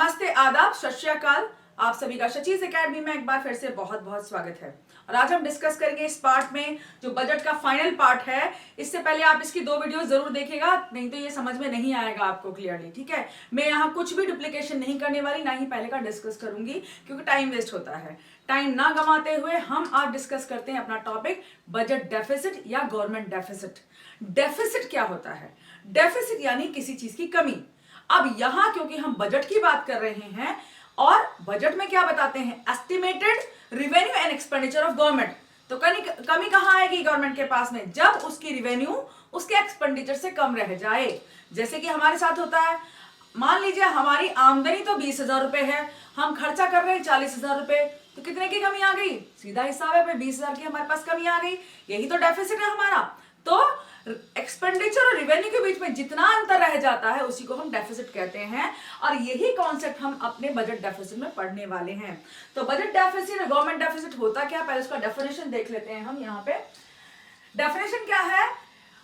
नमस्ते, आदाब, सत श्री अकाल। आप सभी का शचीज एकेडमी में एक बार फिर से बहुत बहुत स्वागत है। और आज हम डिस्कस करेंगे इस पार्ट में जो बजट का फाइनल पार्ट है। इससे पहले आप इसकी 2 वीडियो जरूर देखिएगा, नहीं तो ये समझ में नहीं आएगा आपको क्लियरली। ठीक है, मैं यहाँ कुछ भी डुप्लीकेशन नहीं करने वाली, ना ही पहले का डिस्कस करूंगी, क्योंकि टाइम वेस्ट होता है। टाइम ना गंवाते हुए हम आज डिस्कस करते हैं अपना टॉपिक बजट डेफिसिट या गवर्नमेंट डेफिसिट। डेफिसिट क्या होता है? डेफिसिट यानी किसी चीज की कमी। अब यहां क्योंकि हम बजट की बात कर रहे हैं और बजट में क्या बताते हैं, estimated revenue and expenditure of government. तो कमी कहां आएगी गवर्नमेंट के पास में? जब उसकी रिवेन्यू उसके एक्सपेंडिचर से कम रह जाए। जैसे कि हमारे साथ होता है, मान लीजिए हमारी आमदनी तो 20,000 रुपए है, हम खर्चा कर रहे हैं 40,000 रुपए, तो कितने की कमी आ गई? सीधा हिसाब है, 20,000 की हमारे पास कमी आ गई। यही तो डेफिसिट है हमारा। तो एक्सपेंडिचर और रिवेन्यू के बीच में जितना अंतर रह जाता है उसी को हम डेफिसिट कहते हैं, और यही कॉन्सेप्ट हम अपने बजट डेफिसिट में पढ़ने वाले हैं। तो बजट डेफिसिट और गवर्नमेंट डेफिसिट होता क्या, पहले उसका डेफिनेशन देख लेते हैं हम। यहाँ पे डेफिनेशन क्या है?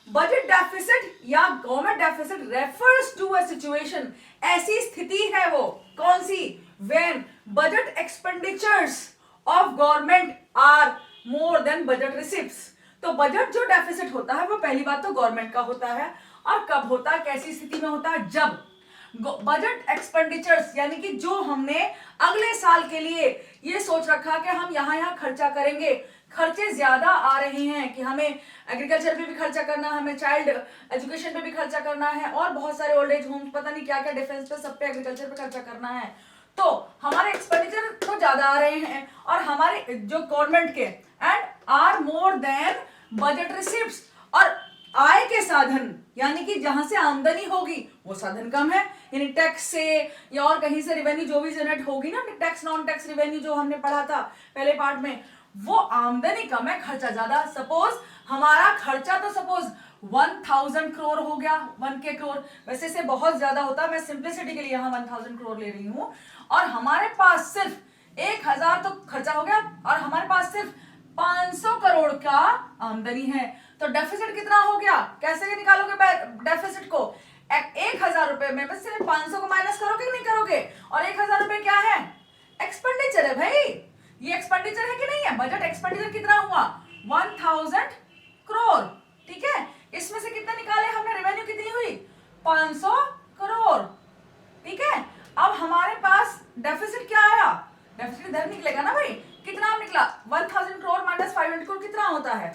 बजट डेफिसिट या government deficit refers to a situation, ऐसी स्थिति है वो, कौन सी? When budget expenditures of government are more than budget receives. तो बजट जो डेफिसिट होता है वो पहली बात तो गवर्नमेंट का होता है। और कब होता है, कैसी स्थिति में होता है? जब बजट एक्सपेंडिचर्स यानी कि जो हमने अगले साल के लिए ये सोच रखा कि हम यहाँ खर्चा करेंगे, खर्चे ज्यादा आ रहे हैं कि हमें एग्रीकल्चर पे भी खर्चा करना है, हमें चाइल्ड एजुकेशन पे भी खर्चा करना है, और बहुत सारे ओल्ड एज होम, पता नहीं क्या क्या, डिफेंस पे, सब पे, एग्रीकल्चर पे खर्चा करना है। तो हमारे एक्सपेंडिचर तो ज्यादा आ रहे हैं और हमारे जो गवर्नमेंट के and are more than budget receives, और आय के साधन यानी कि जहां से आमदनी होगी वो साधन कम है, यानी टैक्स से या और कहीं से रिवेन्यू जो भी जनरेट होगी ना, टैक्स नॉन टैक्स रिवेन्यू जो हमने पढ़ा था पहले पार्ट में, वो आमदनी कम है, खर्चा ज्यादा। सपोज हमारा खर्चा तो सपोज 1000 करोड़ हो गया, 1K करोड़, वैसे से बहुत ज्यादा होता है, मैं सिंप्लिसिटी के लिए यहाँ 1000 करोड़ ले रही हूँ, और हमारे पास सिर्फ 1000 तो खर्चा हो गया और हमारे पास सिर्फ 500 करोड़ का आमदनी है। तो डेफिसिट कितना हो गया? कैसे निकालोगे डेफिसिट को? 1000 रुपए में बस सिर्फ 500 को माइनस करोगे कि नहीं करोगे? और 1000 रुपए क्या है? एक्सपेंडिचर है भाई, ये एक्सपेंडिचर है कि नहीं है? बजट एक्सपेंडिचर कितना हुआ? 1000 करोड़। ठीक है, इसमें से कितना निकाले हमने? रेवेन्यू कितनी हुई? 500 करोड़। ठीक है, अब हमारे पास डेफिसिट क्या आया? डेफिसिट इधर निकलेगा ना भाई, कितना निकला? 1000 करोड़ माइनस 500 करोड़ कितना होता है?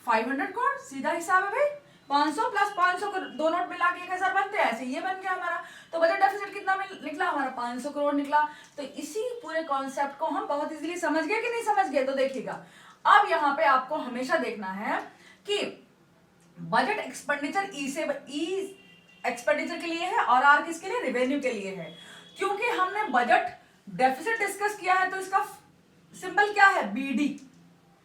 500 करोड़। सीधा हिसाब है भाई, 500 प्लस 500 दो नोट मिला के 1000 बनते हैं, ऐसे ये बन गया हमारा। तो बजट डेफिसिट कितना निकला हमारा? 500 करोड़ निकला। तो इसी पूरे कॉन्सेप्ट को हम बहुत इजीली समझ गए कि नहीं समझ गए? तो देखिएगा, अब यहाँ पे आपको हमेशा देखना है कि बजट एक्सपेंडिचर ई एक्सपेंडिचर के लिए है और आर किसके लिए? रिवेन्यू के लिए है। क्योंकि हमने बजट डेफिसिट डिस्कस किया है तो इसका सिंबल क्या है? बीडी।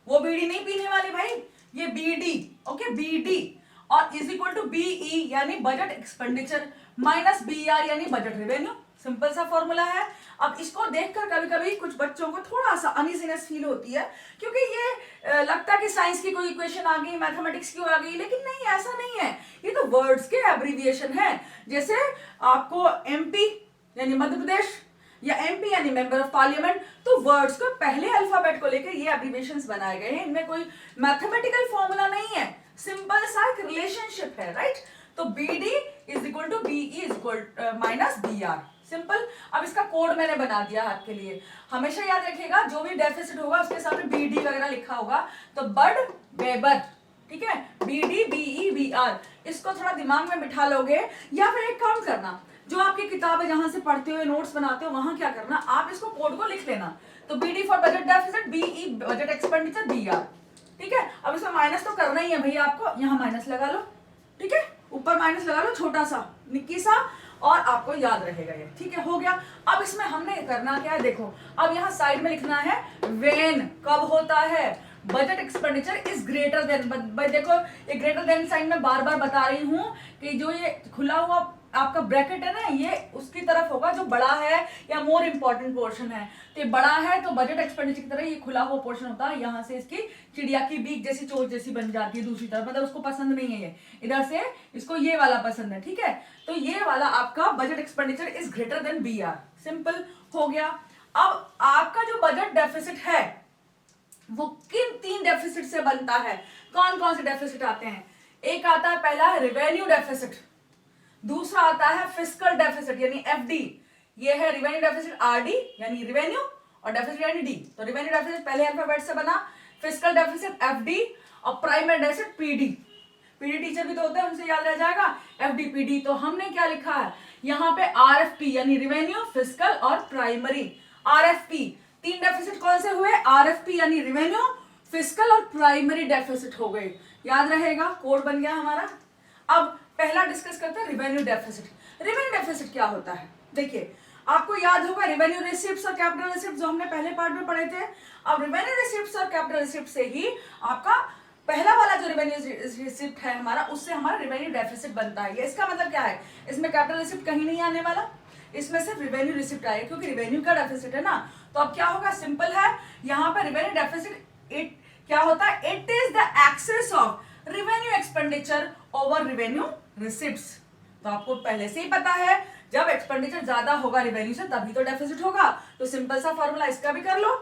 वो बीडी नहीं पीने वाली भाई, ये बीडी। ओके, बीडी और इज इक्वल टू बीई यानी बजट एक्सपेंडिचर माइनस बीआर यानी बजट रिवेन्यू। सिंपल सा फॉर्मूला है। अब इसको देखकर कभी कभी कुछ बच्चों को थोड़ा सा अनइजीनेस फील होती है, क्योंकि ये लगता है कि साइंस की कोई इक्वेशन आ गई, मैथमेटिक्स की आ गई, लेकिन नहीं, ऐसा नहीं है। ये तो वर्ड्स के एब्रीविएशन है। जैसे आपको एमपी यानी मध्य प्रदेश या एमपी यानी मेंबर ऑफ पार्लियामेंट, तो वर्ड्स को पहले अल्फाबेट को लेकर ये एब्रीविएशंस बनाए गए हैं। इनमें कोई मैथमेटिकल फॉर्मूला नहीं है, सिंपल सा एक रिलेशनशिप है, राइट? तो BD is equal to BE is equal minus BR, simple. अब इसका कोड मैंने बना दिया है आपके लिए। हमेशा याद रखिएगा, जो भी डेफिसिट होगा उसके साथ में बीडी वगैरह लिखा होगा, तो बड वेबर, ठीक है, बीडी बीई बीआर, इसको थोड़ा दिमाग में बिठा लोगे। या फिर एक काम करना, जो आपकी किताब है जहां से पढ़ते हुए नोट्स बनाते हो, वहां क्या करना, आप इसको कोड को लिख लेना। तो BD for budget deficit, BE budget expenditure, BR. ठीक है, अब इसमें माइनस तो करना ही है भैया आपको, यहाँ माइनस लगा लो। ठीक है, ऊपर माइनस लगा लो, छोटा सा निक्की सा, और आपको याद रहेगा ये। ठीक है, हो गया। अब इसमें हमने करना क्या है, देखो, अब यहाँ साइड में लिखना है व्हेन, कब होता है budget expenditure is greater then. देखो, ये ग्रेटर देन साइन में बार बार बता रही हूँ कि जो ये खुला हुआ आपका ब्रैकेट है ना, ये उसकी तरफ होगा जो बड़ा है या मोर इंपॉर्टेंट पोर्शन है। तो ये बड़ा है तो बजट एक्सपेंडिचर की तरह ये खुला हुआ पोर्शन होता है, यहाँ से इसकी चिड़िया की बीक जैसी चोंच जैसी बन जाती है दूसरी तरफ, मतलब उसको पसंद नहीं है ये, इधर से इसको ये वाला पसंद है, ठीक है। तो ये वाला आपका budget expenditure is greater than B R, simple हो गया। अब आपका जो बजट डेफिसिट है वो किन 3 डेफिसिट से बनता है? कौन कौन से डेफिसिट आते हैं? एक आता है पहला रेवेन्यू डेफिसिट, दूसरा आता है फिस्कल डेफिसिट यानी एफडी, ये है रेवेन्यू डेफिसिट आरडी यानी रेवेन्यू, और डेफिसिट यानी डी। तो रेवेन्यू डेफिसिट पहले अल्फाबेट से बना, फिस्कल डेफिसिट एफडी और primary deficit PD. PD teacher भी तो होते हैं, उनसे याद रह जाएगा एफडी पीडी। तो हमने क्या लिखा है यहाँ पे आरएफपी यानी रेवेन्यू, फिस्कल और प्राइमरी। आरएफपी 3 डेफिसिट कौन से हुए? आरएफपी यानी रेवेन्यू, फिस्कल और प्राइमरी डेफिसिट हो गए, याद रहेगा, कोड बन गया हमारा। अब पहला डिस्कस करते हैं रेवेन्यू डेफिसिट। रेवेन्यू डेफिसिट क्या होता है? देखिए आपको याद होगा रेवेन्यू रिसिप्ट्स और कैपिटल रिसिप्ट्स जो हमने पहले पार्ट में पढ़े थे। अब रेवेन्यू रिसिप्ट्स और कैपिटल रिसिप्ट से ही आपका पहला वाला जो रेवेन्यू रिसिप्ट है हमारा, उससे हमारा रेवेन्यू डेफिसिट बनता है। इसका मतलब क्या है? इसमें कैपिटल रिसिप्ट कहीं नहीं आने वाला, इसमें सिर्फ रेवेन्यू रिसिप्ट आएगा क्योंकि रेवेन्यू का डेफिसिट है ना। तो अब क्या होगा? सिंपल है, यहाँ पर रेवेन्यू डेफिसिट इट क्या होता है? It is the excess of revenue expenditure over revenue receipts. तो आपको पहले से ही पता है जब एक्सपेंडिचर ज्यादा होगा रेवेन्यू से तभी तो डेफिसिट होगा। तो सिंपल सा फॉर्मूला इसका भी कर लो,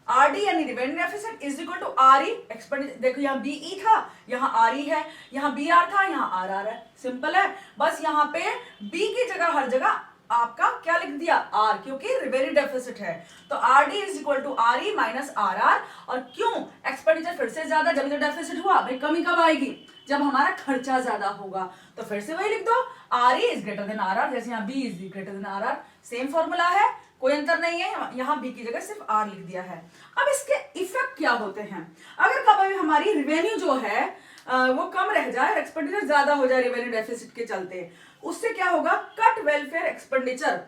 आरडी यानी revenue deficit is equal to RE expenditure. देखो यहाँ बीई था, यहाँ आरई है, यहाँ बी आर था, यहाँ आर आर है, सिंपल है। बस यहाँ पे बी की जगह हर जगह आपका क्या लिख दिया? आर, क्योंकि रेवेन्यू डेफिसिट है। तो R D is equal to R E minus R R. और क्यों? एक्सपेंडिचर फिर से ज्यादा, जब तो डेफिसिट हुआ भाई, कमी कब आएगी? जब हमारा खर्चा ज्यादा होगा। तो फिर से वही लिख दो, R E is greater than R R, जैसे यहाँ B is greater than R R, same formula है, कोई अंतर नहीं है, यहाँ बी की जगह सिर्फ आर लिख दिया है। अब इसके इफेक्ट क्या होते हैं? अगर कभी हमारी रेवेन्यू जो है वो कम रह जाए, एक्सपेंडिचर ज्यादा हो जाए रेवेन्यू डेफिसिट के चलते, उससे क्या होगा? कट वेलफेयर एक्सपेंडिचर,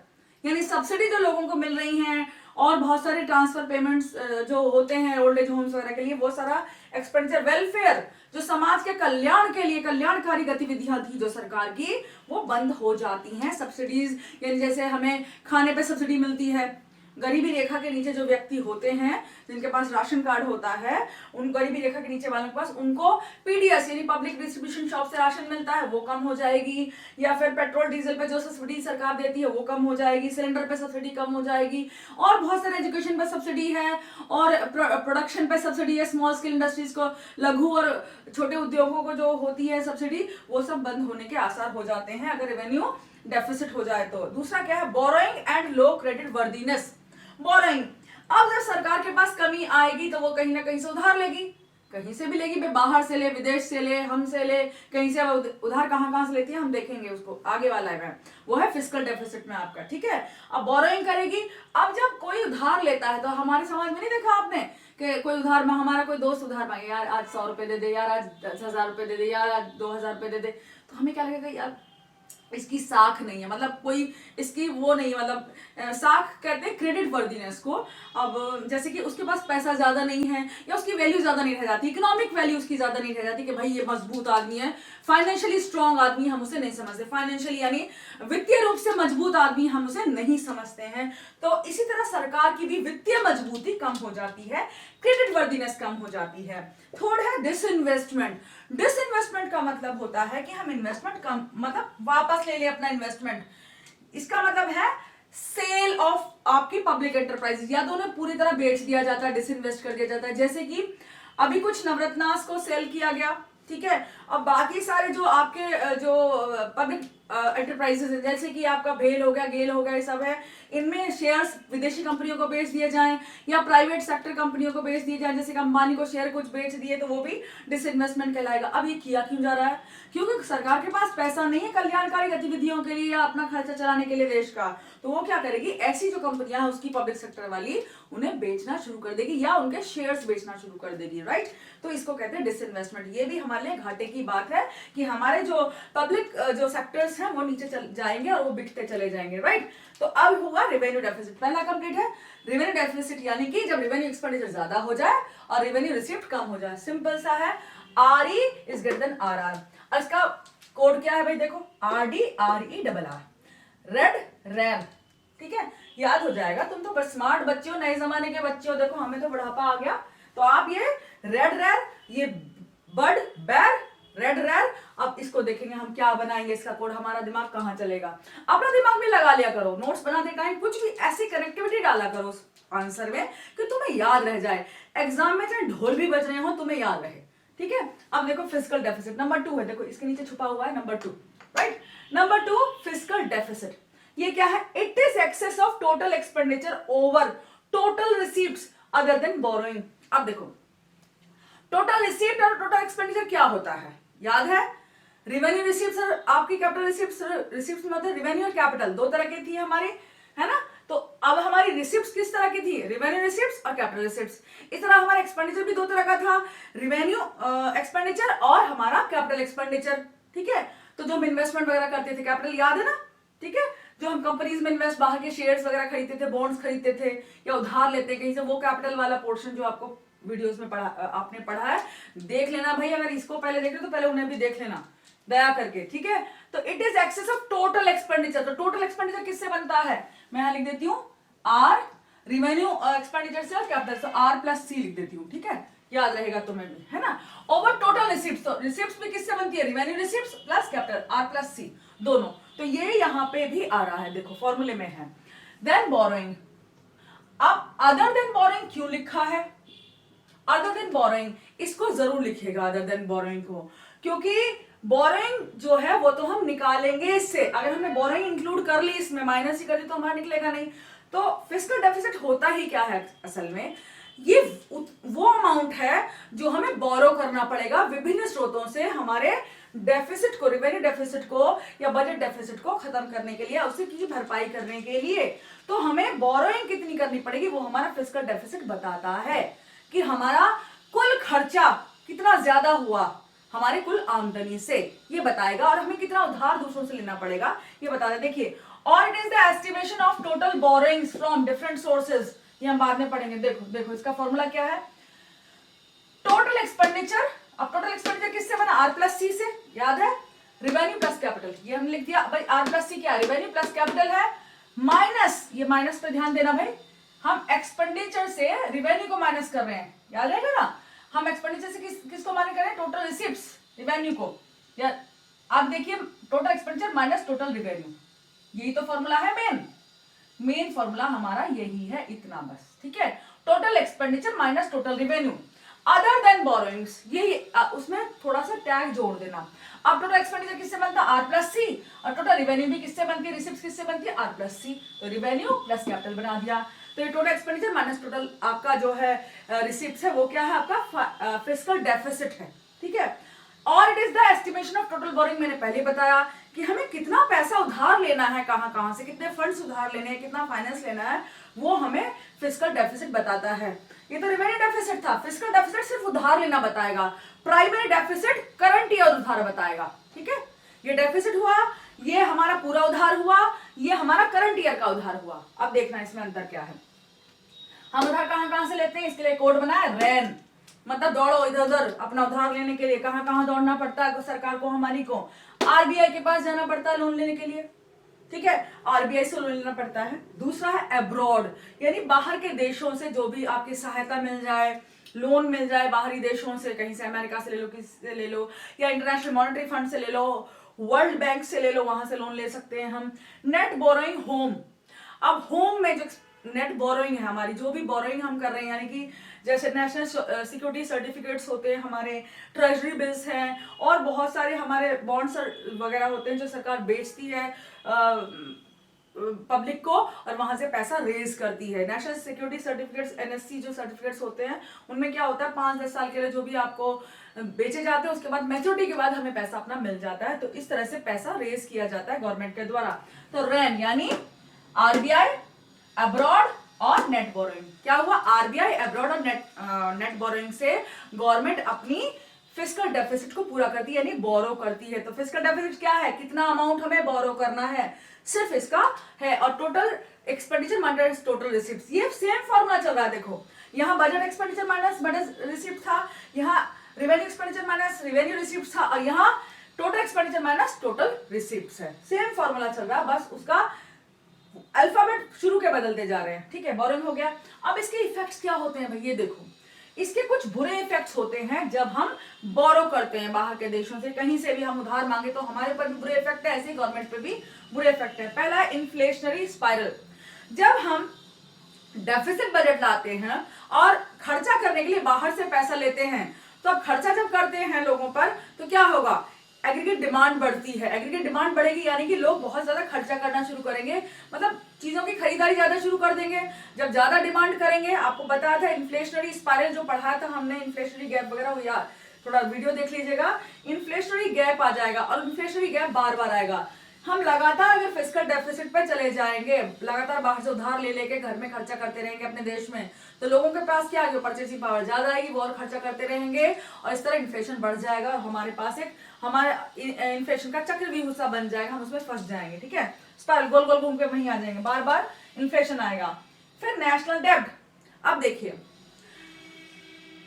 यानी सब्सिडी जो लोगों को मिल रही हैं और बहुत सारे ट्रांसफर पेमेंट्स जो होते हैं ओल्ड एज होम्स वगैरह के लिए, वो सारा एक्सपेंडिचर, वेलफेयर जो समाज के कल्याण के लिए कल्याणकारी गतिविधियां थी जो सरकार की, वो बंद हो जाती हैं। सब्सिडीज यानी जैसे हमें खाने पे सब्सिडी मिलती है, गरीबी रेखा के नीचे जो व्यक्ति होते हैं जिनके पास राशन कार्ड होता है, उन गरीबी रेखा के नीचे वालों के पास, उनको पीडीएस यानी पब्लिक डिस्ट्रीब्यूशन शॉप से राशन मिलता है, वो कम हो जाएगी। या फिर पेट्रोल डीजल पे जो सब्सिडी सरकार देती है वो कम हो जाएगी, सिलेंडर पे सब्सिडी कम हो जाएगी, और बहुत सारे एजुकेशन पे सब्सिडी है, और प्रोडक्शन पे सब्सिडी है, स्मॉल स्केल इंडस्ट्रीज को, लघु और छोटे उद्योगों को जो होती है सब्सिडी, वो सब बंद होने के आसार हो जाते हैं अगर रेवेन्यू डेफिसिट हो जाए तो। दूसरा क्या है? Borrowing and low credit worthiness. Borrowing, अब जब सरकार के पास कमी आएगी तो वो कहीं ना कहीं से उधार लेगी, कहीं से भी लेगी, बाहर से ले, विदेश से ले, हमसे ले, कहीं से उधार कहाँ से लेती है हम देखेंगे, उसको आगे वाला है वो है फिस्कल डेफिसिट में आपका, ठीक है। अब बोरोइंग करेगी। अब जब कोई उधार लेता है तो हमारे समाज में नहीं देखा आपने कि कोई उधार में, हमारा कोई दोस्त उधार मांगे, यार आज 100 रुपए दे दे, यार आज 10,000 रुपए दे दे, यार आज 2,000 रुपए दे दे, तो हमें क्या लगेगा? यार इसकी साख नहीं है, मतलब कोई इसकी वो नहीं है, मतलब साख कहते हैं क्रेडिट वर्दीनेस को। अब जैसे कि उसके पास पैसा ज्यादा नहीं है या उसकी वैल्यू ज्यादा नहीं रह जाती, इकोनॉमिक वैल्यू उसकी ज्यादा नहीं रह जाती कि भाई ये मजबूत आदमी है, फाइनेंशियली स्ट्रांग आदमी, हम उसे नहीं समझते, फाइनेंशियली यानी वित्तीय रूप से मजबूत आदमी हम उसे नहीं समझते हैं। तो इसी तरह सरकार की भी वित्तीय मजबूती कम हो जाती है, क्रेडिट वर्दीनेस कम हो जाती है। थर्ड है डिसइन्वेस्टमेंट। डिसइन्वेस्टमेंट का मतलब होता है कि हम इन्वेस्टमेंट कम, मतलब वापस ले ले अपना इन्वेस्टमेंट। इसका मतलब है सेल ऑफ आपकी पब्लिक एंटरप्राइजेस, या तो उन्हें पूरी तरह बेच दिया जाता है, डिसइन्वेस्ट कर दिया जाता है। जैसे कि अभी कुछ नवरत्नास को सेल किया गया, ठीक है। अब बाकी सारे जो आपके जो पब्लिक एंटरप्राइजेस है, जैसे कि आपका भेल हो गया, गेल हो गया, ये सब है, इनमें शेयर्स विदेशी कंपनियों को बेच दिए जाएं या प्राइवेट सेक्टर कंपनियों को बेच दिए जाएं, जैसे कि अंबानी को शेयर कुछ बेच दिए, तो वो भी डिसइन्वेस्टमेंट कहलाएगा। अब ये किया क्यों जा रहा है? क्योंकि सरकार के पास पैसा नहीं है कल्याणकारी गतिविधियों के लिए या अपना खर्चा चलाने के लिए देश का, तो वो क्या करेगी? ऐसी जो कंपनियां हैं उसकी पब्लिक सेक्टर वाली, उन्हें बेचना शुरू कर देगी या उनके शेयर्स बेचना शुरू कर देगी, राइट। तो इसको कहते हैं डिसइन्वेस्टमेंट। ये भी हमारे लिए घाटे की बात है कि हमारे जो पब्लिक जो सेक्टर्स हैं वो नीचे चल जाएंगे और वो बिकते चले जाएंगे, राइट। तो अब हुआ रेवेन्यू डेफिसिट, पहला कंप्लीट है। रेवेन्यू डेफिसिट यानी कि जब रेवेन्यू एक्सपेंडिचर ज्यादा हो जाए और रेवेन्यू रिसिप्ट कम हो जाए, सिंपल सा है, R E is greater than R R. और इसका कोड क्या है भाई? देखो, R D R E double R, red ram, ठीक है, याद हो जाएगा। तुम तो बस स्मार्ट बच्चे हो, नए जमाने के बच्चे हो। देखो हमें तो बुढ़ापा आ गया, तो आप ये रेड रैर, ये बड बैर, रेड रैर, अब इसको देखेंगे हम क्या बनाएंगे, इसका कोड। हमारा दिमाग कहाँ चलेगा, अपना दिमाग भी लगा लिया करो, नोट्स बनाते टाइम कुछ भी ऐसी कनेक्टिविटी डाला करो उस आंसर में कि तुम्हें याद रह जाए, एग्जाम में चाहे ढोल भी बज रहे हो तुम्हें याद रहे, ठीक है। अब देखो फिजिकल डेफिसिट नंबर 2 है, देखो इसके नीचे छुपा हुआ है number 2, right. Number 2 physical deficit, ये क्या है, it is excess of total expenditure over total receipts other than borrowing. अब देखो टोटल रिसीप्ट और टोटल एक्सपेंडिचर क्या होता है, याद है, रिवेन्यू रिसीप्ट्स और आपकी कैपिटल रिसीप्ट्स, रिसीप्ट्स में होते हैं रिवेन्यू और कैपिटल, दो तरह की थी हमारी, है ना। तो अब हमारी रिसिप्ट्स किस तरह की थी, रिवेन्यू रिसिप्ट्स और कैपिटल रिसिप्ट्स। इस तरह हमारा एक्सपेंडिचर भी दो तरह का था, रिवेन्यू एक्सपेंडिचर और हमारा कैपिटल एक्सपेंडिचर, ठीक है। तो जो हम इन्वेस्टमेंट वगैरह करते थे, कैपिटल याद है ना, ठीक है, जो हम कंपनीज में इन्वेस्ट, बाहर के शेयर्स वगैरह खरीदते थे, बॉन्ड्स खरीदते थे या उधार लेते कहीं से, वो कैपिटल वाला पोर्शन जो आपको वीडियोस में आपने पढ़ा है, देख लेना भाई। अगर इसको पहले देख रहे हो तो पहले उन्हें भी देख लेना दया करके, ठीक है। तो it is excess of total expenditure, तो टोटल एक्सपेंडिचर किससे बनता है, मैं यहां लिख देती हूँ आर, रिवेन्यू एक्सपेंडिचर से और कैपिटल से आर प्लस सी लिख देती हूँ, ठीक है, याद रहेगा तुम्हें भी, है ना। ओवर टोटल रिसिप्ट्स, तो रिसिप्ट्स भी किससे बनती है, revenue receipts plus capital, R plus C दोनों, तो ये यहां पे भी आ रहा है, देखो फॉर्मूले में है। देन बोरोइंग, अब अदर देन बोरोइंग क्यों लिखा है, अदर देन बोरोइंग इसको जरूर लिखिएगा, अदर देन बोरोइंग को, क्योंकि बोरोइंग जो है वो तो हम निकालेंगे इससे, अगर हमने बोरोइंग इंक्लूड कर ली इसमें, माइनस ही कर दी तो हमारा निकलेगा नहीं। तो फिस्कल डेफिसिट होता ही क्या है असल में, ये वो अमाउंट है जो हमें बोरो करना पड़ेगा विभिन्न स्रोतों से, हमारे डेफिसिट को, रिवेन्यू डेफिसिट को या बजट डेफिसिट को खत्म करने के लिए, उसी की भरपाई करने के लिए। तो हमें बोरोइंग कितनी करनी पड़ेगी वो हमारा फिस्कल डेफिसिट बताता है कि हमारा कुल खर्चा कितना ज्यादा हुआ हमारे कुल आमदनी से, ये बताएगा, और हमें कितना उधार दूसरों से लेना पड़ेगा ये बताता है। देखिए, और it is the estimation of total borrowings from different sources, ये हम बाद में पढ़ेंगे। देखो देखो इसका फॉर्मूला क्या है, टोटल एक्सपेंडिचर, अब टोटल एक्सपेंडिचर किससे बना, आर प्लस सी से, याद है, रिवेन्यू प्लस कैपिटल, ये हमने लिख दिया भाई, आर प्लस सी क्या, रिवेन्यू प्लस कैपिटल है, माइनस, ये माइनस पे ध्यान देना भाई, हम एक्सपेंडिचर से रिवेन्यू को माइनस कर रहे हैं, याद रहेगा ना, हम एक्सपेंडिचर से किसको माइनस कर रहे हैं, टोटल रिसिप्ट्स, रिवेन्यू को, या आप देखिए total expenditure minus total revenue, यही तो फॉर्मूला है, मेन फॉर्मूला हमारा यही है, इतना बस, ठीक है, total expenditure minus total revenue other than borrowings, ये उसमें थोड़ा सा टैग जोड़ देना। अब टोटल एक्सपेंडिचर किससे बनता है, आर प्लस सी, और टोटल रिवेन्यू भी किससे बनती है, रिसिप्ट्स किससे बनती है, आर प्लस सी, तो रिवेन्यू प्लस कैपिटल बना दिया। तो ये टोटल एक्सपेंडिचर माइनस टोटल आपका जो है रिसिप्ट्स है, वो क्या है, आपका फिस्कल डेफिसिट है, ठीक है। और it is the estimation of total boring, मैंने पहले बताया कि हमें कितना पैसा उधार लेना है, कहां कहां से कितने फंड्स उधार लेने हैं, कितना फाइनेंस लेना है, वो हमें फिस्कल डेफिसिट बताता है। ये तो रिवेन्यू डेफिसिट था, फिस्कल डेफिसिट सिर्फ उधार लेना बताएगा, प्राइमरी डेफिसिट करंट ईयर उधार बताएगा, ठीक है। ये डेफिसिट हुआ, ये हमारा पूरा उधार हुआ, ये हमारा करंट ईयर का उधार हुआ। अब देखना इसमें अंतर क्या है, हम उधार कहां कहां से लेते हैं, इसके लिए कोड बनाया रैन, मतलब दौड़ो इधर उधर अपना उधार लेने के लिए, कहां कहां दौड़ना पड़ता है सरकार को, हमारी को, आरबीआई के पास जाना पड़ता है लोन लेने के लिए, ठीक है, आरबीआई से लोन लेना पड़ता है। दूसरा है अब्रॉड, यानी बाहर के देशों से जो भी आपकी सहायता मिल जाए, लोन मिल जाए बाहरी देशों से, कहीं से अमेरिका से ले लो, किसी से ले लो, या इंटरनेशनल मॉनेटरी फंड से ले लो, वर्ल्ड बैंक से ले लो, वहां से लोन ले सकते हैं हम। नेट बोरोइंग होम, अब होम में जो नेट बोरोइंग है हमारी, जो भी बोरोइंग हम कर रहे हैं, यानी कि जैसे नेशनल सिक्योरिटी सर्टिफिकेट्स होते हैं हमारे, ट्रेजरी बिल्स हैं, और बहुत सारे हमारे बॉन्ड्स वगैरह होते हैं जो सरकार बेचती है पब्लिक को, और वहां से पैसा रेज करती है। नेशनल सिक्योरिटी सर्टिफिकेट्स, एनएससी जो सर्टिफिकेट्स होते हैं, उनमें क्या होता है, 5-10 साल के लिए जो भी आपको बेचे जाते हैं, उसके बाद मैच्योरिटी के बाद हमें पैसा अपना मिल जाता है। तो इस तरह से पैसा रेज किया जाता है गवर्नमेंट के द्वारा। तो रैन यानी आरबीआई, अब्रॉड और नेट बोरोइंग, क्या हुआ, आरबीआई, अब्रॉड और नेट बोरोइंग से गवर्नमेंट अपनी फिस्कल डेफिसिट को पूरा करती है, यानी बोरो करती है। तो फिस्कल डेफिसिट क्या है, कितना अमाउंट हमें बोरो करना है, सिर्फ इसका है। और total expenditure minus total receipts, ये सेम फॉर्मूला चल रहा है। देखो यहाँ budget expenditure minus budget receipt था, यहाँ revenue expenditure minus revenue receipt था, और यहाँ total expenditure minus total receipts है। सेम फॉर्मूला चल रहा है, बस उसका शुरू के बदलते जा रहे हैं, ठीक है, बोरिंग हो गया। अब इसके इफेक्ट्स क्या होते हैं भाई, ये देखो, इसके कुछ बुरे इफेक्ट्स होते हैं जब हम बोरो करते हैं बाहर के देशों से, कहीं से भी हम उधार मांगे तो हमारे पर भी बुरे इफेक्ट है, ऐसे ही गवर्नमेंट पे भी बुरे इफेक्ट है। पहला है इन्फ्लेशनरी स्पाइरल। जब हम डेफिसिट बजट लाते हैं और खर्चा करने के लिए बाहर से पैसा लेते हैं, तो अब खर्चा जब करते हैं लोगों पर तो क्या होगा, एग्रीगेट डिमांड बढ़ती है। एग्रीगेट डिमांड बढ़ेगी यानी कि लोग बहुत ज्यादा खर्चा करना शुरू करेंगे, मतलब चीजों की खरीदारी ज्यादा शुरू कर देंगे। जब ज्यादा डिमांड करेंगे, आपको बताया था इन्फ्लेशनरी स्पाइरल जो पढ़ाया था हमने, इन्फ्लेशनरी गैप वगैरह, हो यार थोड़ा वीडियो देख लीजिएगा, इन्फ्लेशनरी गैप आ जाएगा और इन्फ्लेशनरी गैप बार बार आएगा। हम लगातार अगर फिस्कल डेफिसिट पे चले जाएंगे, लगातार बाहर से उधार ले लेके घर में खर्चा करते रहेंगे अपने देश में, तो लोगों के पास क्या आएगी, परचेसिंग पावर ज्यादा आएगी, वो और खर्चा करते रहेंगे और इस तरह इन्फ्लेशन बढ़ जाएगा और हमारे पास एक हमारा इन्फ्लेशन का चक्रव्यूह सा बन जाएगा, हम उसमें फंस जाएंगे, ठीक है, स्पाइरल गोल गोल घूम के वहीं आ जाएंगे, बार बार इन्फ्लेशन आएगा। फिर नेशनल डेब्ट। अब देखिए,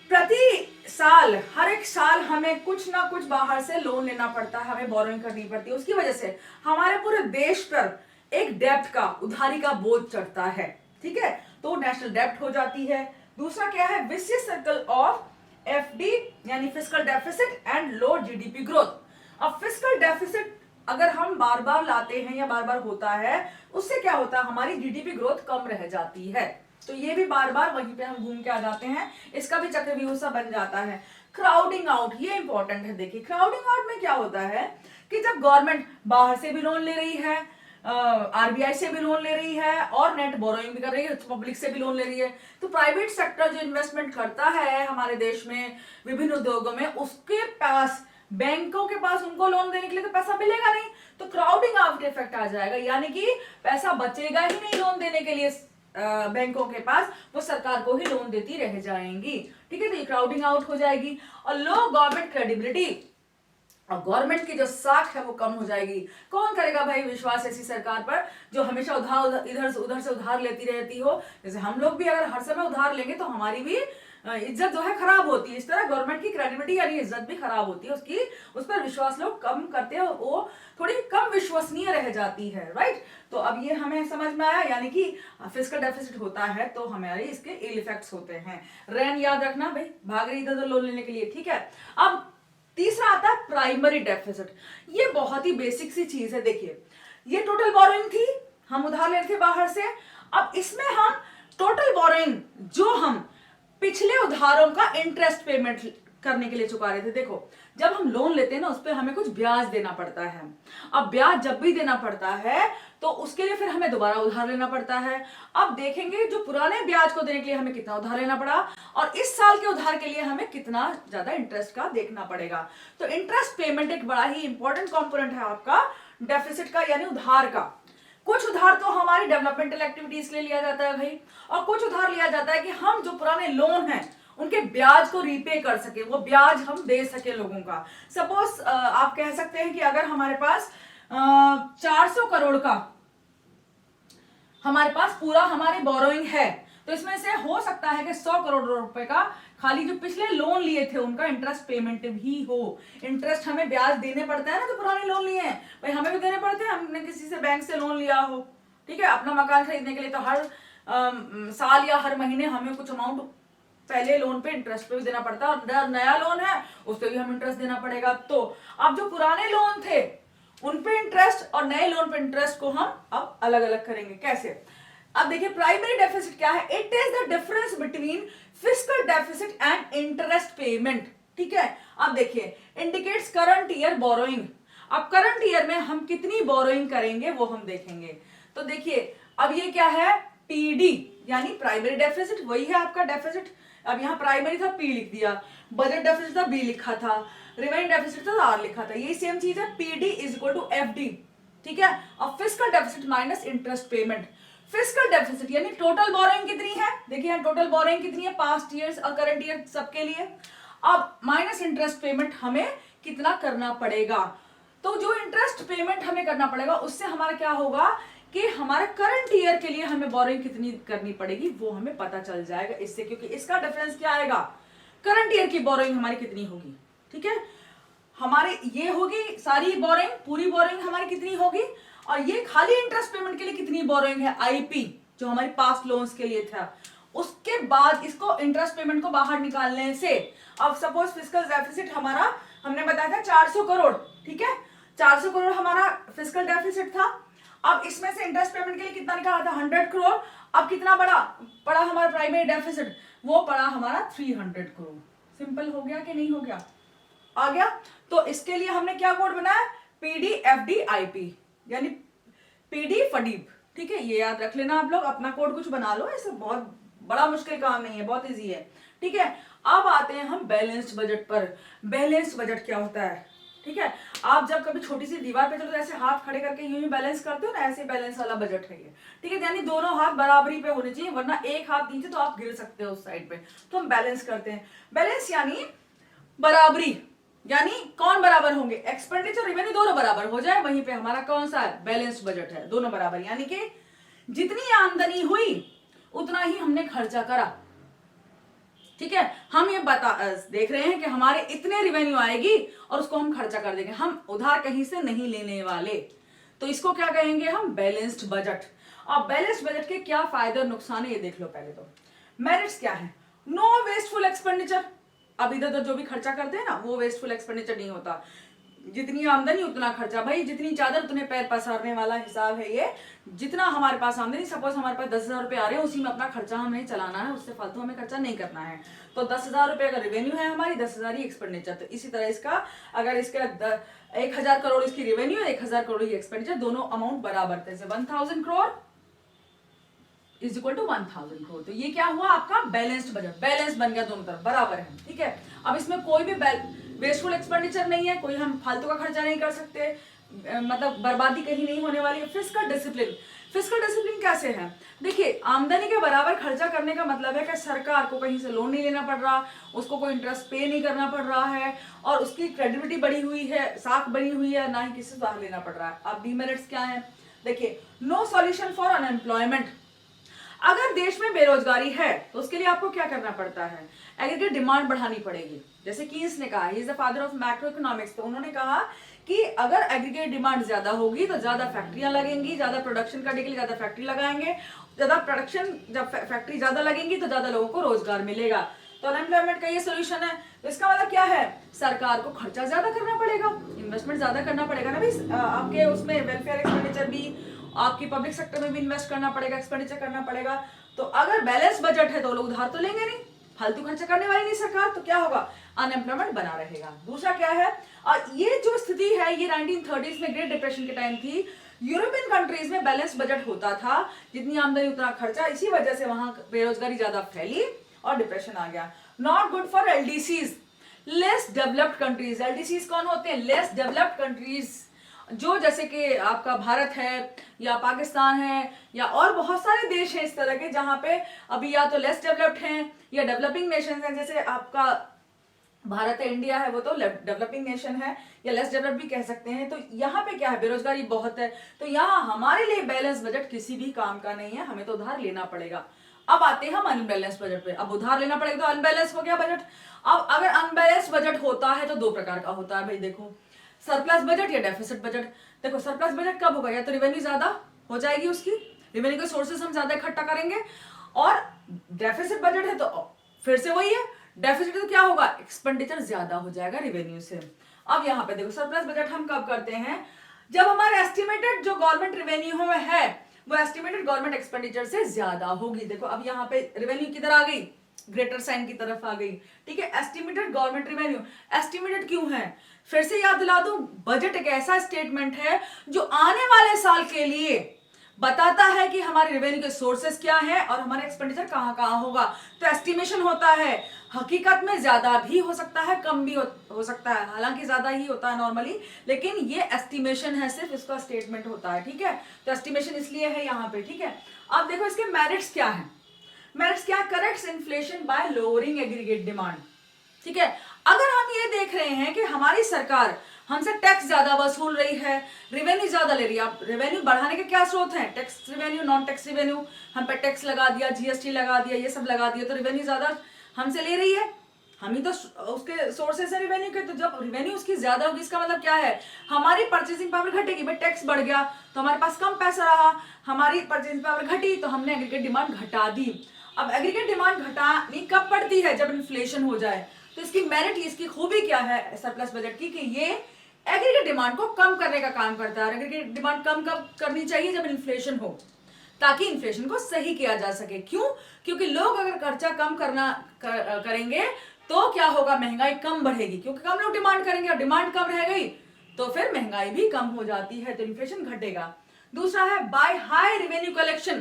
प्रति साल हर एक साल हमें कुछ ना कुछ बाहर से लोन लेना पड़ता है, हमें बोरोइंग करनी पड़ती है, उसकी वजह से हमारे पूरे देश पर एक डेब्ट का, उधारी का बोझ चढ़ता है, ठीक है, तो नेशनल डेब्ट हो जाती है। दूसरा क्या है, विशियस सर्कल ऑफ एफडी यानी fiscal deficit and low GDP growth. अब फिस्कल डेफिसिट अगर हम बार बार लाते हैं या बार बार होता है, उससे क्या होता है, हमारी जीडीपी ग्रोथ कम रह जाती है, तो ये भी बार बार वहीं पे हम घूम के आ जाते हैं, इसका भी चक्रव्यूह सा बन जाता है। क्राउडिंग आउट, ये इंपॉर्टेंट है। देखिए क्राउडिंग आउट में क्या होता है कि जब गवर्नमेंट बाहर से भी लोन ले रही है, आरबीआई से भी लोन ले रही है और नेट बोरोइंग भी कर रही है, पब्लिक से भी लोन ले रही है, तो प्राइवेट सेक्टर जो इन्वेस्टमेंट करता है हमारे देश में विभिन्न उद्योगों में, उसके पास, बैंकों के पास उनको लोन देने के लिए तो पैसा मिलेगा नहीं, तो क्राउडिंग आउट इफेक्ट आ जाएगा, यानी कि पैसा बचेगा ही नहीं लोन देने के लिए बैंकों के पास, वो सरकार को ही लोन देती रह जाएंगी, ठीक है, तो ये क्राउडिंग आउट हो जाएगी। और लो गवर्नमेंट क्रेडिबिलिटी, और गवर्नमेंट की जो साख है वो कम हो जाएगी। कौन करेगा भाई विश्वास ऐसी सरकार पर जो हमेशा इधर से उधार लेती रहती हो। जैसे हम लोग भी अगर हर समय उधार लेंगे तो हमारी भी इज्जत जो है खराब होती है, इस तरह गवर्नमेंट की क्रेडिबिलिटी यानी इज्जत भी खराब होती है, उसकी उस पर विश्वास लोग कम करते हैं, वो थोड़ी कम विश्वसनीय रह जाती है, राइट। तो अब ये हमें समझ में आया, यानी कि फिस्कल डेफिसिट होता है तो हमारे इसके इल इफेक्ट्स होते हैं। रैन याद रखना भाई, भाग रही इधर लोन लेने के लिए, ठीक है। अब तीसरा आता है प्राइमरी डेफिसिट। ये बहुत ही बेसिक सी चीज है। देखिए ये टोटल बोरोइंग थी, हम उधार ले थे बाहर से, अब इसमें हम टोटल बोरोइंग जो हम पिछले उधारों का इंटरेस्ट पेमेंट करने के लिए चुका रहे थे। देखो जब हम लोन लेते हैं ना, उस पर हमें कुछ ब्याज देना पड़ता है। अब ब्याज जब भी देना पड़ता है तो उसके लिए फिर हमें दोबारा उधार लेना पड़ता है। अब देखेंगे जो पुराने ब्याज को देने के लिए हमें कितना उधार लेना पड़ा और इस साल के उधार के लिए हमें कितना ज्यादा इंटरेस्ट का देखना पड़ेगा। तो इंटरेस्ट पेमेंट एक बड़ा ही इंपॉर्टेंट कंपोनेंट है आपका डेफिसिट का, यानी उधार का। कुछ उधार तो हमारी डेवलपमेंटल एक्टिविटीज के लिए लिया जाता है भाई, और कुछ उधार लिया जाता है कि हम जो पुराने लोन हैं उनके ब्याज को रीपे कर सके, वो ब्याज हम दे सके लोगों का। सपोज आप कह सकते हैं कि अगर हमारे पास 400 करोड़ का हमारे पास पूरा हमारी बोरोइंग है, तो इसमें से हो सकता है कि 100 करोड़ रुपए का खाली जो पिछले लोन लिए थे उनका इंटरेस्ट पेमेंट भी हो। इंटरेस्ट हमें ब्याज देने पड़ता है ना, जो पुराने लोन लिए हैं भाई हमें भी देने पड़ते हैं। हमने किसी से बैंक से लोन लिया हो, ठीक है, अपना मकान खरीदने के लिए, तो हर साल या हर महीने हमें कुछ अमाउंट पहले लोन पे इंटरेस्ट पे भी देना पड़ता है, और नया लोन है उस पर भी हमें इंटरेस्ट देना पड़ेगा। तो अब जो पुराने लोन थे उन पे इंटरेस्ट और नए लोन पे इंटरेस्ट को हम अब अलग अलग करेंगे। कैसे? अब देखिए प्राइमरी डेफिसिट क्या है? It is the difference between fiscal deficit and interest payment, ठीक है। अब देखिए इंडिकेट्स करंट ईयर बोरोइंग। अब करंट ईयर में हम कितनी बोरोइंग करेंगे वो हम देखेंगे। तो देखिए अब ये क्या है? पीडी यानी प्राइमरी डेफिसिट, वही है आपका डेफिसिट। अब यहाँ प्राइमरी था पी लिख दिया, बजट डेफिसिट था बी लिखा था, रिमेनिंग डेफिसिट था आर लिखा था, यही सेम चीज है। PD is equal to FD, ठीक है। और fiscal deficit minus interest payment. Fiscal deficit यानी टोटल बोरोइंग कितनी है, देखिए यहाँ टोटल बोरोइंग कितनी है पास्ट ईयर्स और करंट ईयर सबके लिए। अब माइनस इंटरेस्ट पेमेंट हमें कितना करना पड़ेगा, तो जो इंटरेस्ट पेमेंट हमें करना पड़ेगा उससे हमारा क्या होगा कि हमारे करंट ईयर के लिए हमें बोरोइंग कितनी करनी पड़ेगी वो हमें पता चल जाएगा इससे, क्योंकि इसका डिफरेंस क्या आएगा, करंट ईयर की बोरोइंग हमारी कितनी होगी, ठीक है। हमारे ये होगी सारी बोरोइंग, पूरी बोरोइंग हमारी कितनी होगी, और ये खाली इंटरेस्ट पेमेंट के लिए कितनी बोरोइंग है आईपी, जो हमारी पास्ट लोन्स के लिए था। उसके बाद इसको इंटरेस्ट पेमेंट को बाहर निकालने से, अब सपोज फिस्कल डेफिसिट हमारा हमने बताया था 400 करोड़, ठीक है, 400 करोड़ हमारा फिस्कल डेफिसिट था। अब इसमें से इंटरेस्ट पेमेंट के लिए कितना निकाला था, 100 करोड़। अब कितना पड़ा हमारा प्राइमरी डेफिसिट, वो पड़ा हमारा 300 करोड़। सिंपल हो गया कि नहीं हो गया, आ गया। तो इसके लिए हमने क्या कोड बनाया, PDFDIP, यानी PD फडीप, ठीक है, ये याद रख लेना आप लोग, अपना कोड कुछ बना लो, ऐसे बहुत बड़ा मुश्किल काम नहीं है, बहुत इजी है, ठीक है। अब आते हैं हम बैलेंस्ड बजट पर। बैलेंस्ड बजट क्या होता है, ठीक है, आप जब कभी छोटी सी दीवार पे चलो तो ऐसे हाथ खड़े करके यूं ही बैलेंस करते हो ना, ऐसे बैलेंस वाला बजट है ये, ठीक है, यानी दोनों हाथ बराबरी पे होने चाहिए, वरना एक हाथ नीचे तो आप गिर सकते हो उस साइड पे। तो हम बैलेंस करते हैं, बैलेंस यानी बराबरी, यानी कौन बराबर होंगे, एक्सपेंडिचर रेवेन्यू दोनों बराबर हो जाए, वहीं पे हमारा कौन सा है, बैलेंस्ड बजट है, दोनों बराबर, यानी कि जितनी आमदनी हुई उतना ही हमने खर्चा करा, ठीक है। हम ये देख रहे हैं कि हमारे इतने रेवेन्यू आएगी और उसको हम खर्चा कर देंगे, हम उधार कहीं से नहीं लेने वाले, तो इसको क्या कहेंगे हम, बैलेंस्ड बजट। अब बैलेंस्ड बजट के क्या फायदे और नुकसान है ये देख लो पहले तो। मेरिट्स क्या है, नो वेस्टफुल एक्सपेंडिचर, अब इधर उधर जो भी खर्चा करते हैं ना वो वेस्टफुल एक्सपेंडिचर नहीं होता, जितनी आमदनी उतना खर्चा, भाई जितनी चादर उतने पैर पसारने वाला हिसाब है ये। जितना हमारे पास आमदनी, सपोज हमारे पास 10,000 रुपए आ रहे हैं, उसी में अपना खर्चा हमें चलाना है, उससे फालतू हमें खर्चा नहीं करना है। तो 10,000 रुपए अगर रेवेन्यू है हमारी, 10,000 ही एक्सपेंडिचर। तो इसी तरह इसका अगर इसका 1,000 करोड़ इसकी रेवेन्यू, 1,000 करोड़ ही एक्सपेंडिचर, दोनों अमाउंट बराबर थे, 1,000 crore is equal to 1,000 crore. तो ये क्या हुआ आपका बैलेंस्ड बजट, बैलेंस बन गया, दोनों तरफ बराबर है, ठीक है। अब इसमें कोई भी वेस्टफुल एक्सपेंडिचर नहीं है, कोई हम फालतू का खर्चा नहीं कर सकते, मतलब बर्बादी कहीं नहीं होने वाली है। फिस्कल डिसिप्लिन, फिस्कल डिसिप्लिन कैसे है, देखिए आमदनी के बराबर खर्चा करने का मतलब है कि सरकार को कहीं से लोन नहीं लेना पड़ रहा, उसको कोई इंटरेस्ट पे नहीं करना पड़ रहा है, और उसकी क्रेडिबिलिटी बढ़ी हुई है, साख बनी हुई है, ना ही किसी से उधार लेना पड़ रहा है। अब डीमेरिट्स क्या है, देखिए नो सॉल्यूशन फॉर अनएम्प्लॉयमेंट, अगर देश में बेरोजगारी है तो उसके लिए आपको क्या करना पड़ता है, एग्रीगेट डिमांड बढ़ानी पड़ेगी। जैसे कीन्स ने कहा, he is the father of macro economics, तो उन्होंने कहा कि अगर एग्रीगेट डिमांड ज्यादा होगी तो ज्यादा फैक्ट्रियां लगेंगी, ज्यादा प्रोडक्शन करने के लिए ज्यादा फैक्ट्री लगाएंगे, ज्यादा प्रोडक्शन, जब फैक्ट्री ज्यादा लगेंगी तो ज्यादा लोगों को रोजगार मिलेगा। तो अनएम्प्लॉयमेंट का ये सोल्यूशन है। तो इसका मतलब क्या है, सरकार को खर्चा ज्यादा करना पड़ेगा, इन्वेस्टमेंट ज्यादा करना पड़ेगा ना भाई, आपके उसमें वेलफेयर एक्सपेंडिचर भी, आपकी पब्लिक सेक्टर में भी इन्वेस्ट करना पड़ेगा, एक्सपेंडिचर करना पड़ेगा। तो अगर बैलेंस बजट है तो लोग उधार तो लेंगे नहीं, फालतू खर्चा करने वाली नहीं सरकार, तो क्या होगा, अनएम्प्लॉयमेंट बना रहेगा। दूसरा क्या है, और ये जो स्थिति है ये 1930s में ग्रेट डिप्रेशन के टाइम थी, यूरोपियन कंट्रीज में बैलेंस बजट होता था, जितनी आमदनी उतना खर्चा, इसी वजह से वहां बेरोजगारी ज्यादा फैली और डिप्रेशन आ गया। Not good for LDCs, less developed countries. LDCs कौन होते हैं, लेस डेवलप्ड कंट्रीज, जो जैसे कि आपका भारत है या पाकिस्तान है या और बहुत सारे देश हैं इस तरह के, जहां पे अभी या तो लेस डेवलप्ड हैं या डेवलपिंग नेशन हैं। जैसे आपका भारत है, इंडिया है, वो तो डेवलपिंग नेशन है या लेस डेवलप भी कह सकते हैं। तो यहाँ पे क्या है, बेरोजगारी बहुत है, तो यहाँ हमारे लिए बैलेंस बजट किसी भी काम का नहीं है, हमें तो उधार लेना पड़ेगा। अब आते हैं हम अनबैलेंस बजट पे। अब उधार लेना पड़ेगा तो अनबैलेंस हो गया बजट। अब अगर अनबैलेंस बजट होता है तो दो प्रकार का होता है भाई, देखो सरप्लस बजट या डेफिसिट बजट। देखो सरप्लस बजट कब होगा, या तो रेवेन्यू ज्यादा हो जाएगी, उसकी रेवेन्यू के सोर्सेस हम ज्यादा इकट्ठा करेंगे, और डेफिसिट बजट है तो फिर से वही है, डेफिसिट तो क्या होगा, एक्सपेंडिचर ज्यादा हो जाएगा रेवेन्यू से। अब यहाँ पे देखो सरप्लस बजट हम कब करते हैं, जब हमारे एस्टिमेटेड जो गवर्नमेंट रेवेन्यू है वो एस्टिमेटेड गवर्नमेंट एक्सपेंडिचर से ज्यादा होगी। देखो अब यहाँ पे रेवेन्यू किधर आ गई, ग्रेटर साइन की तरफ आ गई, ठीक है। एस्टिमेटेड गवर्नमेंट रेवेन्यू, एस्टिमेटेड क्यों है, फिर से याद दिला दूं, बजट एक ऐसा स्टेटमेंट है जो आने वाले साल के लिए बताता है कि हमारे रेवेन्यू के सोर्सेस क्या हैं और हमारा एक्सपेंडिचर कहां कहां होगा। तो एस्टिमेशन होता है, हकीकत में ज्यादा भी हो सकता है, कम भी हो सकता है, हालांकि ज्यादा ही होता है नॉर्मली, लेकिन ये एस्टिमेशन है, सिर्फ इसका स्टेटमेंट होता है, ठीक है। तो एस्टिमेशन इसलिए है यहाँ पे, ठीक है। अब देखो इसके मेरिट्स क्या है, मेरिट्स क्या, corrects inflation bye lowering aggregate demand, ठीक है। अगर हम ये देख रहे हैं कि हमारी सरकार हमसे टैक्स ज्यादा वसूल रही है, रेवेन्यू ज्यादा ले रही है, अब रेवेन्यू बढ़ाने के क्या स्रोत हैं, tax revenue, non tax revenue, हम पे टैक्स लगा दिया, जीएसटी लगा दिया, ये सब लगा दिया, तो रेवेन्यू ज्यादा हमसे ले रही है। हम ही तो उसके सोर्सेस है रेवेन्यू के। तो जब रेवेन्यू उसकी ज्यादा होगी, इसका मतलब क्या है, हमारी परचेसिंग पावर घटेगी। भाई टैक्स बढ़ गया तो हमारे पास कम पैसा रहा, हमारी परचेसिंग पावर घटी तो हमने एग्रीगेट डिमांड घटा दी। अब एग्रीगेट डिमांड घटानी कब पड़ती है, जब इन्फ्लेशन हो जाए। तो इसकी मेरिट, इसकी खूबी क्या है सरप्लस बजट की, कि ये एग्रीगेट डिमांड को कम करने का काम करता है। एग्रीगेट डिमांड कम कब करनी चाहिए, जब इन्फ्लेशन हो, ताकि इन्फ्लेशन को सही किया जा सके। क्यों? क्योंकि लोग अगर खर्चा कम करेंगे तो क्या होगा, महंगाई कम बढ़ेगी, क्योंकि कम लोग डिमांड करेंगे और डिमांड कम रह गई तो फिर महंगाई भी कम हो जाती है, तो इन्फ्लेशन घटेगा। दूसरा है बाय हाई रेवेन्यू कलेक्शन।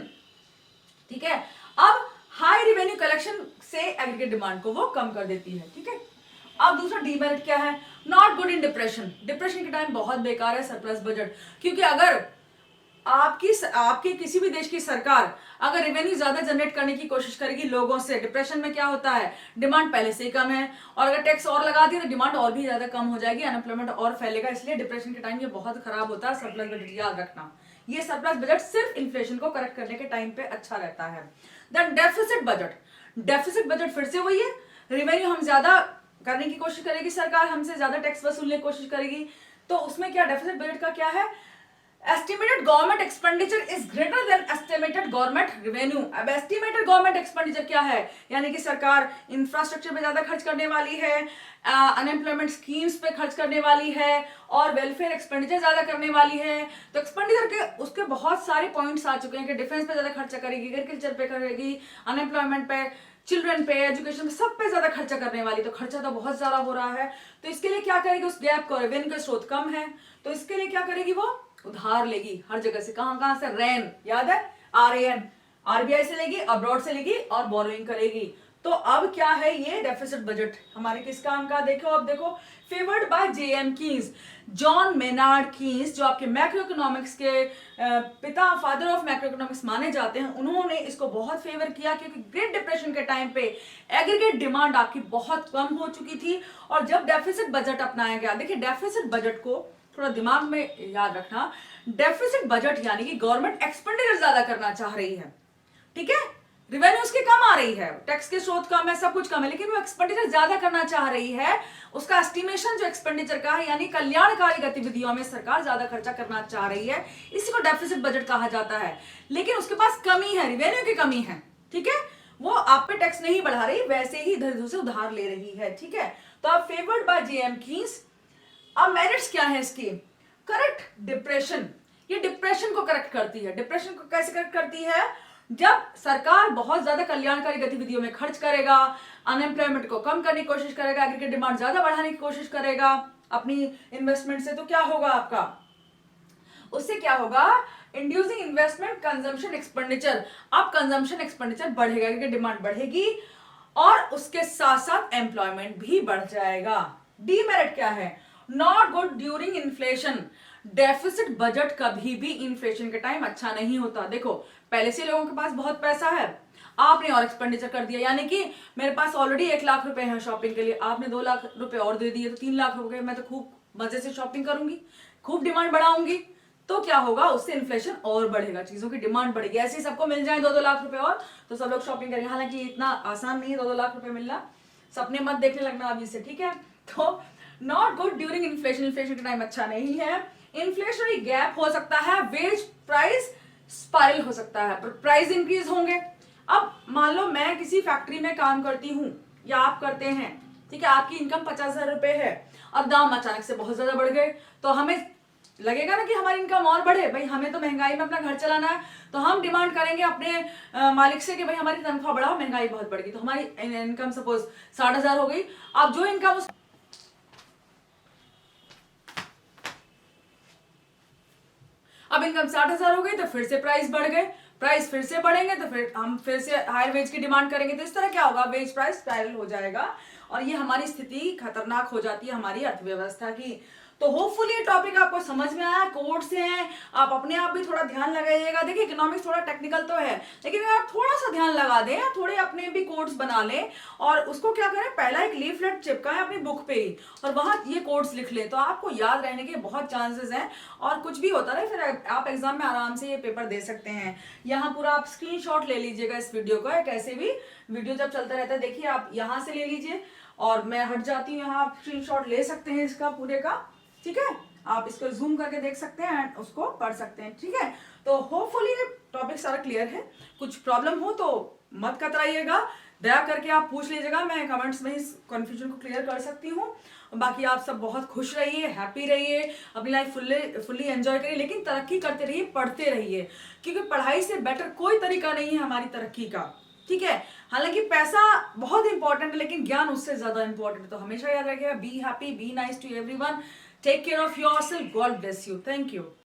ठीक है, अब हाई रेवेन्यू कलेक्शन से एग्रीगेट डिमांड को वो कम कर देती है। ठीक है, अब दूसरा डीमेरिट क्या है, not good in depression. Depression के टाइम बहुत बेकार है सरप्लस बजट, क्योंकि अगर आपकी किसी भी देश की सरकार अगर रेवेन्यू ज्यादा जनरेट करने की कोशिश करेगी लोगों से, डिप्रेशन में क्या होता है, डिमांड पहले से ही कम है, और अगर टैक्स और लगा दिया तो डिमांड और भी ज्यादा कम हो जाएगी, अनएम्प्लॉयमेंट और फैलेगा। इसलिए डिप्रेशन के टाइम ये बहुत खराब होता है सरप्लस बजट, याद रखना। ये सरप्लस बजट सिर्फ इन्फ्लेशन को करेक्ट करने के टाइम पे अच्छा रहता है। Then deficit budget. Deficit budget फिर से वही है, रेवेन्यू हम ज्यादा करने की कोशिश करेगी सरकार, हमसे ज्यादा टैक्स वसूलने की कोशिश करेगी, तो उसमें क्या, डेफिसिट बजट का क्या है, estimated government expenditure is greater then estimated government revenue. अब एस्टिमेटेड गवर्नमेंट एक्सपेंडिचर क्या है, यानी कि सरकार इंफ्रास्ट्रक्चर पे ज्यादा खर्च करने वाली है, अनएम्प्लॉयमेंट स्कीम्स पे खर्च करने वाली है, और वेलफेयर एक्सपेंडिचर ज्यादा करने वाली है। तो एक्सपेंडिचर के उसके बहुत सारे पॉइंट्स आ चुके हैं कि डिफेंस पे ज्यादा खर्चा करेगी, एग्रीकल्चर पे करेगी, अनएम्प्लॉयमेंट पे, चिल्ड्रन पे, एजुकेशन पे, सब पे ज्यादा खर्चा करने वाली। तो खर्चा तो बहुत ज्यादा हो रहा है, तो इसके लिए क्या करेगी, उस गैप को, रेवेन्यू का स्रोत कम है तो इसके लिए क्या करेगी, वो उधार लेगी हर जगह से। कहां से, रैन, याद है, RAN, RBI से लेगी, अब्रॉड से लेगी और बोरोइंग करेगी। तो अब क्या है, ये डेफिसिट बजट हमारे किस काम का, देखो अब देखो, favoured by JM Keynes, John Maynard Keynes, जो आपके मैक्रो इकोनॉमिक्स के पिता, फादर ऑफ मैक्रो इकोनॉमिक्स माने जाते हैं, उन्होंने इसको बहुत फेवर किया, क्योंकि ग्रेट डिप्रेशन के टाइम पे एग्रीगेट डिमांड आपकी बहुत कम हो चुकी थी। और जब डेफिसिट बजट अपनाया गया, देखिए डेफिसिट बजट को थोड़ा दिमाग में याद रखना, डेफिसिट बजट यानी कि गवर्नमेंट एक्सपेंडिचर ज्यादा करना चाह रही है। ठीक है, रेवेन्यू उसकी कम आ रही है, टैक्स के स्रोत कम है, सब कुछ कम है, लेकिन वो एक्सपेंडिचर ज्यादा करना चाह रही है। उसका एस्टिमेशन जो एक्सपेंडिचर का है, यानी कल्याणकारी गतिविधियों में सरकार ज्यादा खर्चा करना चाह रही है, इसी को डेफिसिट बजट कहा जाता है। लेकिन उसके पास कमी है, रेवेन्यू की कमी है। ठीक है, वो आप पे टैक्स नहीं बढ़ा रही, वैसे ही इधर उधर से उधार ले रही है। ठीक है, तो आप फेवर्ड बाय JM कीन्स। अब मेरिट्स क्या है इसकी, करेक्ट डिप्रेशन, ये डिप्रेशन को करेक्ट करती है। डिप्रेशन को कैसे करेक्ट करती है, जब सरकार बहुत ज्यादा कल्याणकारी गतिविधियों में खर्च करेगा, अनएम्प्लॉयमेंट को कम करने की कोशिश करेगा, एग्रीगेट डिमांड ज्यादा बढ़ाने की कोशिश करेगा अपनी इन्वेस्टमेंट से, तो क्या होगा आपका, उससे क्या होगा, इंड्यूसिंग इन्वेस्टमेंट कंजम्पशन एक्सपेंडिचर। अब कंजम्पशन एक्सपेंडिचर बढ़ेगा, एग्रीगेट डिमांड बढ़ेगी और उसके साथ साथ एम्प्लॉयमेंट भी बढ़ जाएगा। डीमेरिट क्या है, not good during inflation. Deficit budget कभी भी इन्फ्लेशन के टाइम अच्छा नहीं होता। देखो पहले से लोगों के पास बहुत पैसा है, आपने और एक्सपेंडिचर कर दिया, यानी कि मेरे पास ऑलरेडी 1 लाख रुपए हैं शॉपिंग के लिए, आपने 2 लाख रुपए और दे दिए, तो 3 लाख रुपए मैं तो खूब मजे से शॉपिंग करूंगी, खूब डिमांड बढ़ाऊंगी, तो क्या होगा, उससे इन्फ्लेशन और बढ़ेगा, चीजों की डिमांड बढ़ेगी। ऐसे ही सबको मिल जाए 2-2 लाख रुपए और, तो सब लोग शॉपिंग करेंगे। हालांकि इतना आसान नहीं है 2-2 लाख रुपए मिलना, सपने मत देखने लगना अभी से। ठीक है, तो not good during inflation, inflation का टाइम अच्छा नहीं है। इन्फ्लेशनरी गैप हो सकता है, वेज प्राइस स्पाइरल हो सकता है, प्राइस इंक्रीज होंगे। अब मान लो मैं किसी फैक्ट्री में काम करती हूँ या आप करते हैं, ठीक है, आपकी इनकम 50,000 रुपए है और दाम अचानक से बहुत ज्यादा बढ़ गए, तो हमें लगेगा ना कि हमारी इनकम और बढ़े, भाई हमें तो महंगाई में अपना घर चलाना है, तो हम डिमांड करेंगे अपने मालिक से कि भाई हमारी तनख्वाह बढ़ाओ, महंगाई बहुत बढ़ गई। तो हमारी इनकम सपोज 60,000 हो गई, अब जो इनकम अब इनकम 60,000 हो गई, तो फिर से प्राइस बढ़ गए, प्राइस फिर से बढ़ेंगे तो फिर हम फिर से हायर वेज की डिमांड करेंगे, तो इस तरह क्या होगा, वेज प्राइस स्पाइरल हो जाएगा और ये हमारी स्थिति खतरनाक हो जाती है हमारी अर्थव्यवस्था की। तो होपफुली ये टॉपिक आपको समझ में आया, कोड्स हैं, आप अपने आप भी थोड़ा ध्यान लगाइएगा। देखिए इकोनॉमिक्स थोड़ा टेक्निकल तो है, लेकिन अगर आप थोड़ा सा ध्यान लगा दें, थोड़े अपने भी कोड्स बना लें और उसको क्या करें, पहला एक लीफलेट चिपकाएं अपनी बुक पे ही और वहां ये कोड्स लिख लें, तो आपको याद रहने के बहुत चांसेस हैं और कुछ भी होता है फिर आप एग्जाम में आराम से ये पेपर दे सकते हैं। यहाँ पूरा आप स्क्रीनशॉट ले लीजिएगा इस वीडियो का, कैसे भी वीडियो जब चलता रहता है, देखिए आप यहाँ से ले लीजिए और मैं हट जाती हूँ यहाँ, आप स्क्रीनशॉट ले सकते हैं इसका पूरे का, ठीक है। आप इसको जूम करके देख सकते हैं एंड उसको पढ़ सकते हैं, ठीक है। तो होपफुली टॉपिक सारा क्लियर है। कुछ प्रॉब्लम हो तो मत कतराइएगा, दया करके आप पूछ लीजिएगा, मैं कमेंट्स में इस कंफ्यूजन को क्लियर कर सकती हूँ। बाकी आप सब बहुत खुश रहिए, हैप्पी रहिए, अपनी लाइफ फुल्ली एंजॉय करिए, लेकिन तरक्की करते रहिए, पढ़ते रहिए, क्योंकि पढ़ाई से बेटर कोई तरीका नहीं है हमारी तरक्की का, ठीक है। हालांकि पैसा बहुत इंपॉर्टेंट है, लेकिन ज्ञान उससे ज्यादा इंपॉर्टेंट है। तो हमेशा याद रखिएगा, be happy, be nice to everyone, take care of yourself, God bless you, thank you.